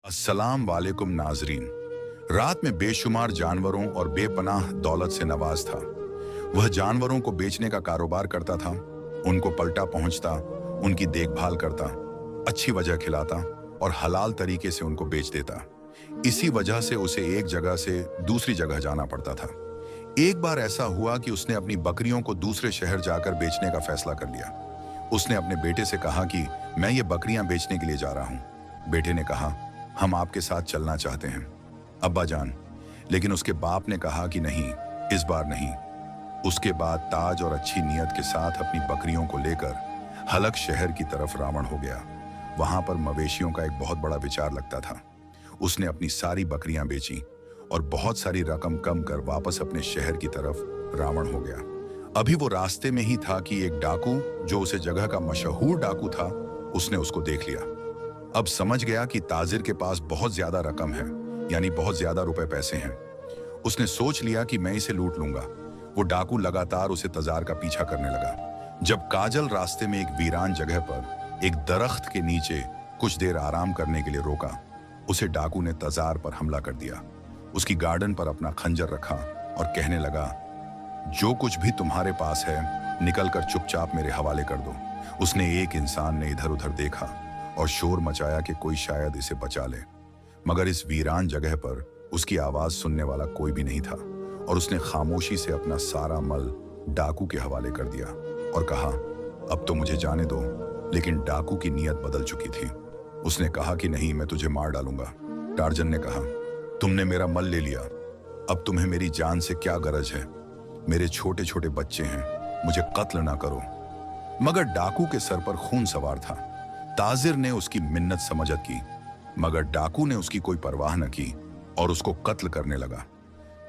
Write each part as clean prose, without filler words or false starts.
अस्सलाम वालेकुम नाजरीन। रात में बेशुमार जानवरों और बेपनाह दौलत से नवाज था। वह जानवरों को बेचने का कारोबार करता था, उनको पलटा पहुंचता, उनकी देखभाल करता, अच्छी वजह खिलाता और हलाल तरीके से उनको बेच देता। इसी वजह से उसे एक जगह से दूसरी जगह जाना पड़ता था। एक बार ऐसा हुआ कि उसने अपनी बकरियों को दूसरे शहर जाकर बेचने का फैसला कर लिया। उसने अपने बेटे से कहा कि मैं ये बकरियां बेचने के लिए जा रहा हूं। बेटे ने कहा, हम आपके साथ चलना चाहते हैं अब्बा जान। लेकिन उसके बाप ने कहा कि नहीं, इस बार नहीं। उसके बाद ताज और अच्छी नीयत के साथ अपनी बकरियों को लेकर हलक शहर की तरफ रावण हो गया। वहां पर मवेशियों का एक बहुत बड़ा विचार लगता था। उसने अपनी सारी बकरियां बेची और बहुत सारी रकम कम कर वापस अपने शहर की तरफ रावण हो गया। अभी वो रास्ते में ही था कि एक डाकू, जो उसे जगह का मशहूर डाकू था, उसने उसको देख लिया। अब समझ गया कि ताजिर के पास बहुत ज्यादा रकम है, यानी बहुत ज्यादा रुपए पैसे हैं। उसने सोच लिया कि मैं इसे लूट लूंगा। वो डाकू लगातार उसे तजार का पीछा करने लगा। जब काजल रास्ते में एक वीरान जगह पर एक दरख्त के नीचे कुछ देर आराम करने के लिए रोका, उसे डाकू ने तजार पर हमला कर दिया। उसकी गार्डन पर अपना खंजर रखा और कहने लगा, जो कुछ भी तुम्हारे पास है निकल कर चुपचाप मेरे हवाले कर दो। उसने एक इंसान ने इधर उधर देखा और शोर मचाया कि कोई शायद इसे बचा ले, मगर इस वीरान जगह पर उसकी आवाज सुनने वाला कोई भी नहीं था और उसने खामोशी से अपना सारा मल डाकू के हवाले कर दिया और कहा, अब तो मुझे जाने दो। लेकिन डाकू की नीयत बदल चुकी थी। उसने कहा कि नहीं, मैं तुझे मार डालूंगा। टार्जन ने कहा, तुमने मेरा मल ले लिया, अब तुम्हें मेरी जान से क्या गरज है? मेरे छोटे छोटे बच्चे हैं, मुझे कत्ल ना करो। मगर डाकू के सर पर खून सवार था। ताजिर ने उसकी मिन्नत समझत की, मगर डाकू ने उसकी कोई परवाह न की और उसको कत्ल करने लगा।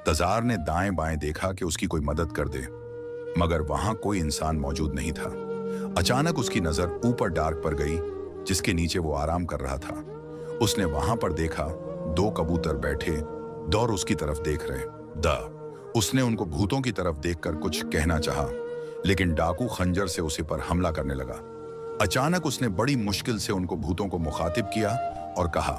तजार ने दाएं बाएं देखा कि उसकी कोई मदद कर दे, मगर वहां कोई इंसान मौजूद नहीं था। अचानक उसकी नजर ऊपर डार्क पर गई, जिसके नीचे वो आराम कर रहा था। उसने वहां पर देखा दो कबूतर बैठे दौर उसकी तरफ देख रहे। उसने उनको भूतों की तरफ देखकर कुछ कहना चाहा, लेकिन डाकू खंजर से उसे पर हमला करने लगा। अचानक उसने बड़ी मुश्किल से उनको भूतों को मुखातिब किया और कहा,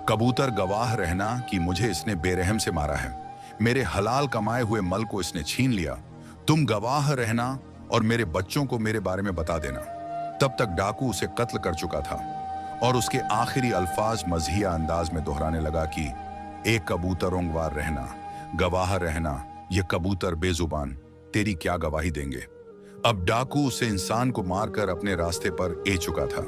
कबूतर गवाह रहना कि मुझे इसने बेरहम से मारा है। मेरे हलाल कमाए हुए मल को इसने छीन लिया। तुम गवाह रहना और मेरे बच्चों को मेरे बारे में बता देना। तब तक डाकू उसे कत्ल कर चुका था और उसके आखिरी अल्फाज मज़हिया अंदाज में दोहराने लगा कि एक कबूतर ओंगवार रहना, गवाह रहना, ये कबूतर बेजुबान तेरी क्या गवाही देंगे। अब डाकू उसे इंसान को मारकर अपने रास्ते पर ए चुका था।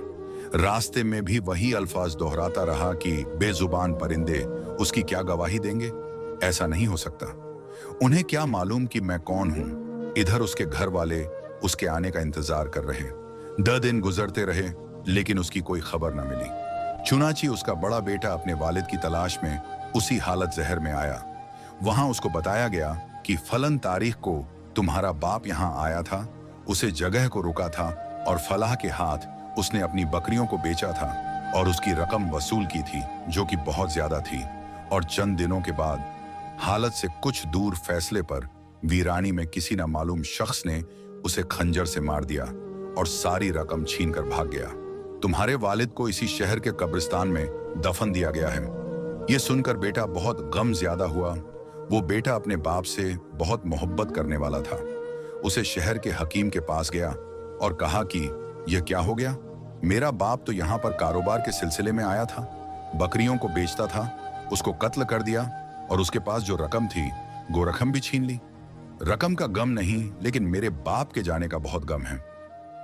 रास्ते में भी वही अल्फाज दोहराता रहा कि बेजुबान परिंदे उसकी क्या गवाही देंगे। ऐसा नहीं हो सकता। उन्हें क्या मालूम कि मैं कौन हूं। इधर उसके घर वाले उसके आने का इंतजार कर रहे। 10 दिन गुजरते रहे, लेकिन उसकी कोई खबर न मिली। चुनाची उसका बड़ा बेटा अपने वालिद की तलाश में उसी हालत जहर में आया। वहां उसको बताया गया कि फलन तारीख को तुम्हारा बाप यहां आया था, उसे जगह को रुका था और फलाह के हाथ उसने अपनी बकरियों को बेचा था और उसकी रकम वसूल की थी, जो कि बहुत ज्यादा थी। और चंद दिनों के बाद हालत से कुछ दूर फैसले पर वीरानी में किसी न मालूम शख्स ने उसे खंजर से मार दिया और सारी रकम छीन कर भाग गया। तुम्हारे वालिद को इसी शहर के कब्रिस्तान में दफन दिया गया है। यह सुनकर बेटा बहुत गम ज्यादा हुआ। वो बेटा अपने बाप से बहुत मोहब्बत करने वाला था। उसे शहर के हकीम के पास गया और कहा कि यह क्या हो गया? मेरा बाप तो यहाँ पर कारोबार के सिलसिले में आया था, बकरियों को बेचता था, उसको कत्ल कर दिया और उसके पास जो रकम थी वो रकम भी छीन ली। रकम का गम नहीं, लेकिन मेरे बाप के जाने का बहुत गम है।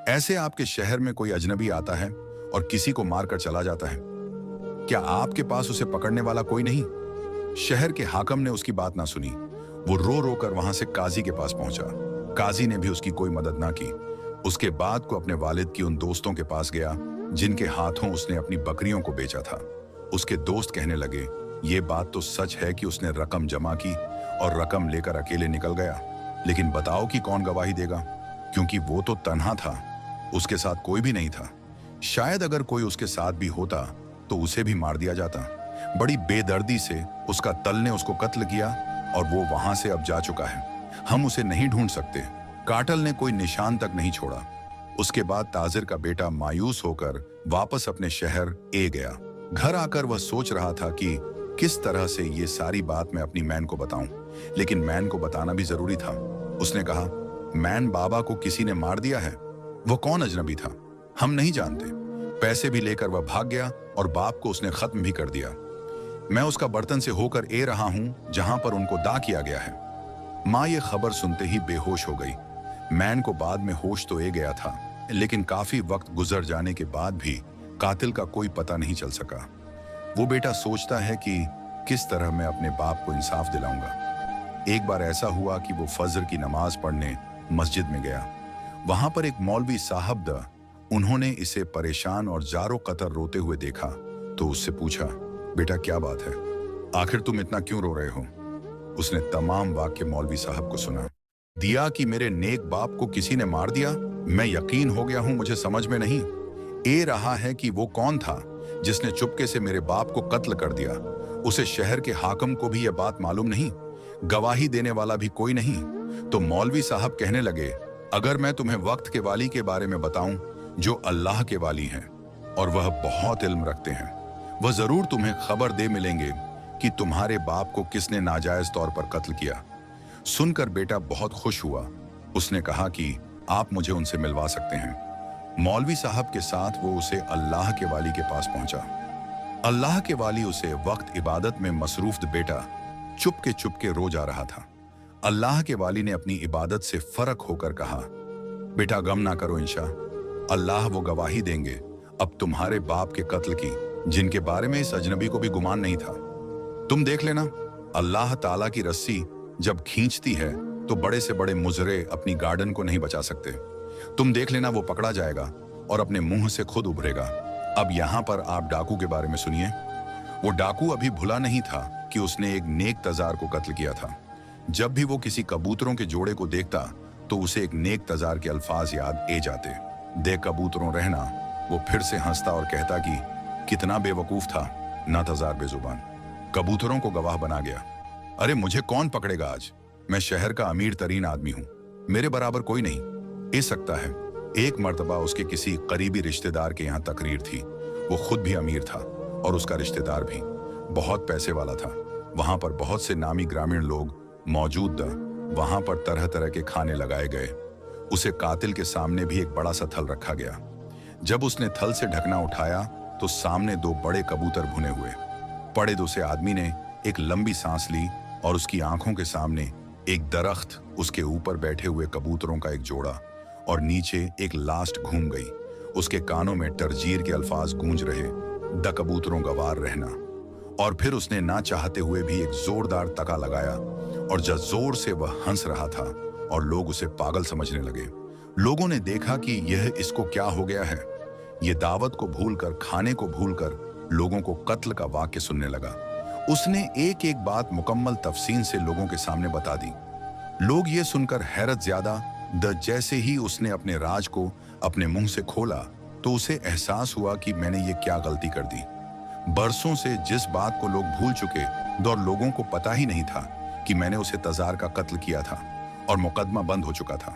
ऐसे आपके शहर में कोई अजनबी आता है और किसी को मारकर चला जाता है, क्या आपके पास उसे पकड़ने वाला कोई नहीं? शहर के हाकम ने उसकी बात ना सुनी। वो रो रो कर वहां से काजी के पास पहुंचा। काजी ने भी उसकी कोई मदद ना की। उसके बाद को अपने वालिद की उन दोस्तों के पास गया जिनके हाथों उसने अपनी बकरियों को बेचा था। उसके दोस्त कहने लगे, ये बात तो सच है कि उसने रकम जमा की और रकम लेकर अकेले निकल गया, लेकिन बताओ कि कौन गवाही देगा, क्योंकि वो तो तन्हा था, उसके साथ कोई भी नहीं था। शायद अगर कोई उसके साथ भी होता तो उसे भी मार दिया जाता। बड़ी बेदर्दी से उसका तल ने उसको कत्ल किया और वो वहां से अब जा चुका है। हम उसे नहीं ढूंढ सकते। काटल ने कोई निशान तक नहीं छोड़ा। उसके बाद ताजिर का बेटा मायूस होकर वापस अपने शहर ए गया। घर आकर वह सोच रहा था कि किस तरह से ये सारी बात मैं अपनी मैन को बताऊं, लेकिन मैन को बताना भी जरूरी था। उसने कहा, मैन, बाबा को किसी ने मार दिया है। वो कौन अजनबी था? हम नहीं जानते। पैसे भी लेकर वह भाग गया और बाप को उसने खत्म भी कर दिया। मैं उसका बर्तन से होकर ए रहा हूं जहां पर उनको दा किया गया है। माँ ये खबर सुनते ही बेहोश हो गई। मैन को बाद में होश तो ए गया था, लेकिन काफी वक्त गुजर जाने के बाद भी कातिल का कोई पता नहीं चल सका। वो बेटा सोचता है कि किस तरह मैं अपने बाप को इंसाफ दिलाऊंगा। एक बार ऐसा हुआ कि वो फजर की नमाज पढ़ने मस्जिद में गया। वहां पर एक मौलवी साहब उन्होंने इसे परेशान और जारो कतर रोते हुए देखा तो उससे पूछा, बेटा क्या बात है, आखिर तुम इतना क्यों रो रहे हो? उसने तमाम वाक्य मौलवी साहब को सुना दिया कि मेरे नेक बाप को किसी ने मार दिया। मैं यकीन हो गया हूं, मुझे समझ में नहीं ए रहा है कि वो कौन था जिसने चुपके से मेरे बाप को कत्ल कर दिया। उसे शहर के हाकिम को भी यह बात मालूम नहीं, गवाही देने वाला भी कोई नहीं। तो मौलवी साहब कहने लगे, अगर मैं तुम्हें वक्त के वाली के बारे में बताऊं जो अल्लाह के वाली हैं और वह बहुत इल्म रखते हैं, वह जरूर तुम्हें खबर दे मिलेंगे कि तुम्हारे बाप को किसने नाजायज तौर पर कत्ल किया। सुनकर बेटा बहुत खुश हुआ। उसने कहा कि आप मुझे उनसे मिलवा सकते हैं। मौलवी साहब के साथ वो उसे अल्लाह के वाली के पास पहुंचा। अल्लाह के वाली उसे वक्त इबादत में मसरूफ बेटा चुपके रो जा रहा था। अल्लाह के वाली ने अपनी इबादत से फर्क होकर कहा, बेटा गम ना करो, इंशा अल्लाह वो गवाही देंगे अब तुम्हारे बाप के कत्ल की, जिनके बारे में इस अजनबी को भी गुमान नहीं था। तुम देख लेना, अल्लाह ताला की रस्सी जब खींचती है तो बड़े से बड़े मुजरे अपनी गार्डन को नहीं बचा सकते। तुम देख लेना, वो पकड़ा जाएगा और अपने मुंह से खुद उभरेगा। अब यहां पर आप डाकू के बारे में सुनिए। वो डाकू अभी भुला नहीं था कि उसने एक नेक तजार को कत्ल किया था। जब भी वो किसी कबूतरों के जोड़े को देखता तो उसे एक नेक तजार के अल्फाज याद ए जाते, दे कबूतरों रहना। वो फिर से हंसता और कहता कि कितना बेवकूफ था ना तजार बेजुबान, कबूतरों को गवाह बना गया। अरे मुझे कौन पकड़ेगा आज, मैं शहर का अमीर तरीन आदमी हूं, मेरे बराबर कोई नहीं ए सकता है। एक मर्तबा उसके किसी करीबी रिश्तेदार के यहाँ तकरीर थी। वो खुद भी अमीर था और उसका रिश्तेदार भी बहुत पैसे वाला था। वहां पर बहुत से नामी ग्रामीण लोग मौजूद थे। वहां पर तरह तरह के खाने लगाए गए। उसे कातिल के सामने भी एक बड़ा सा थल रखा गया। जब उसने थल से ढकना उठाया तो सामने दो बड़े कबूतर भुने हुए पड़े। दूसरे आदमी ने एक लंबी सांस ली और उसकी आंखों के सामने एक दरख्त, उसके ऊपर बैठे हुए कबूतरों का एक जोड़ा और नीचे एक लास्ट घूम गई। उसके कानों में तरजीर के अल्फाज गूंज रहे, द कबूतरों गवार रहना। और फिर उसने ना चाहते हुए भी एक जोरदार तका लगाया और जब जोर से वह हंस रहा था और लोग उसे पागल समझने लगे। लोगों ने देखा कि यह इसको क्या हो गया है। ये दावत को भूलकर, खाने को भूलकर लोगों को कत्ल का वाक्य सुनने लगा। उसने एक एक बात मुकम्मल तफसील से लोगों के सामने बता दी। लोग ये सुनकर हैरत ज्यादा। जैसे ही उसने अपने राज को अपने मुंह से खोला तो उसे एहसास हुआ कि मैंने ये क्या गलती कर दी। बरसों से जिस बात को लोग भूल चुके और लोगों को पता ही नहीं था कि मैंने उसे तजार का कत्ल किया था और मुकदमा बंद हो चुका था।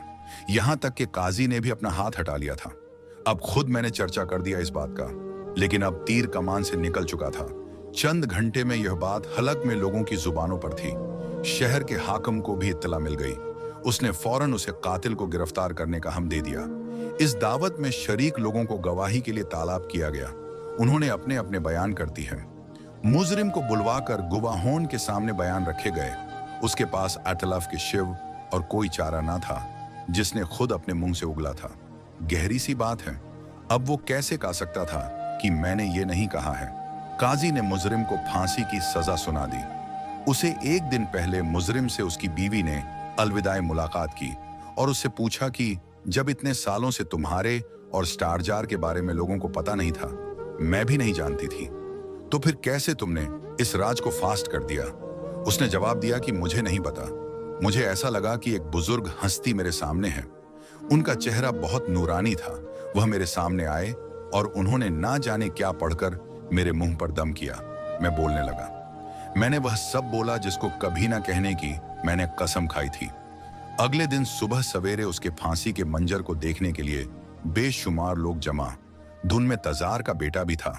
यहां तक कि काजी ने भी अपना हाथ हटा लिया था। अब खुद मैंने चर्चा कर दिया इस बात का, लेकिन अब तीर कमान से निकल चुका था। चंद घंटे में यह बात हलक में लोगों की जुबानों पर थी। शहर के हाकिम को भी इत्तला मिल गई। उसने फौरन उसे कातिल को गिरफ्तार करने का हम दे दिया। इस दावत में शरीक लोगों को गवाही के लिए तालाब किया गया। उन्होंने अपने अपने बयान करती है। मुजरिम को बुलवाकर गुवाहों के सामने बयान रखे गए। उसके पास अतलफ के शिव और कोई चारा ना था जिसने खुद अपने मुंह से उगला था। गहरी सी बात है। अब वो कैसे कह सकता था कि मैंने ये नहीं कहा है। काजी ने मुजरिम को फांसी की सजा सुना दी। उसे एक दिन पहले मुजरिम से उसकी बीवी ने अलविदाई मुलाकात की और उससे पूछा कि जब इतने सालों से तुम्हारे और स्टारजार के बारे में लोगों को पता नहीं था, मैं भी नहीं जानती थी, तो फिर कैसे तुमने इस राज को फास्ट कर दिया? उसने जवाब दिया कि मुझे नहीं पता। मुझे ऐसा लगा कि एक बुजुर्ग हस्ती मेरे सामने है। उनका चेहरा बहुत नूरानी था। वह मेरे सामने आए और उन्होंने ना जाने क्या पढ़कर मेरे मुंह पर दम किया। मैं बोलने लगा। मैंने वह सब बोला जिसको कभी ना कहने की मैंने कसम खाई थी। अगले दिन सुबह सवेरे उसके फांसी के मंजर को देखने के लिए बेशुमार लोग जमा। धुन में तजार का बेटा भी था।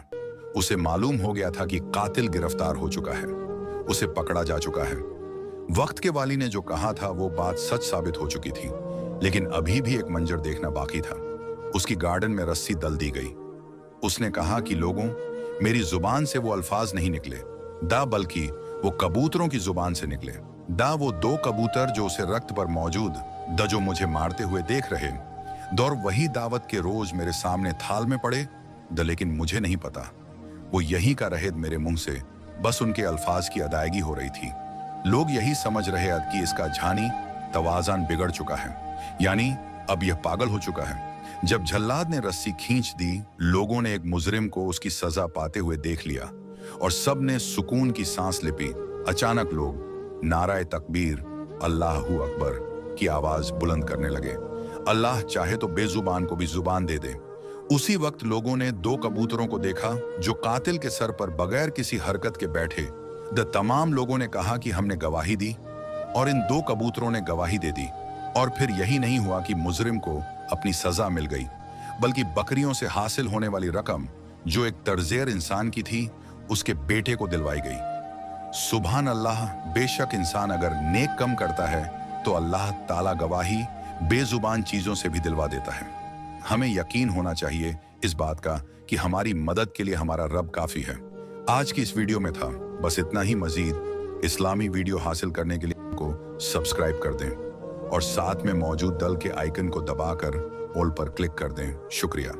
उसे मालूम हो गया था कि कातिल गिरफ्तार हो चुका है, उसे पकड़ा जा चुका है। वक्त के वाली ने जो कहा था वो बात सच साबित हो चुकी थी, लेकिन अभी भी एक मंजर देखना बाकी था। उसकी गार्डन में रस्सी दल दी गई। उसने कहा कि लोगों, मेरी जुबान से वो अल्फाज नहीं निकले, बल्कि वो कबूतरों की जुबान से निकले। वो 2 कबूतर जो उसे रक्त पर मौजूद जो मुझे मारते हुए देख रहे, और वही दावत के रोज मेरे सामने थाल में पड़े, लेकिन मुझे नहीं पता वो यही का रहेद मेरे मुंह से बस उनके अल्फाज की अदायगी हो रही थी। लोग यही समझ रहे कि इसका झानी तवाज़न बिगड़ चुका है, यानी अब यह पागल हो चुका है। जब जल्लाद ने रस्सी खींच दी, लोगों ने एक मुजरिम को उसकी सजा पाते हुए देख लिया और सब ने सुकून की सांस लिपी। अचानक लोग नाराए तकबीर, अल्लाहू अकबर की आवाज बुलंद करने लगे। अल्लाह चाहे तो बेजुबान को भी जुबान दे दे। उसी वक्त लोगों ने 2 कबूतरों को देखा जो कातिल के सर पर बगैर किसी हरकत के बैठे। तमाम लोगों ने कहा कि हमने गवाही दी, और इन 2 कबूतरों ने गवाही दे दी। और फिर यही नहीं हुआ कि मुजरिम को अपनी सजा मिल गई, बल्कि बकरियों से हासिल होने वाली रकम जो एक तर्जेर इंसान की थी, उसके बेटे को दिलवाई गई। सुभान अल्लाह, बेशक इंसान अगर नेक कम करता है तो अल्लाह ताला गवाही बेजुबान चीजों से भी दिलवा देता है। हमें यकीन होना चाहिए इस बात का कि हमारी मदद के लिए हमारा रब काफी है। आज की इस वीडियो में था बस इतना ही। मजीद इस्लामी वीडियो हासिल करने के लिए को सब्सक्राइब कर दें और साथ में मौजूद दल के आइकन को दबाकर ऑल पर क्लिक कर दें। शुक्रिया।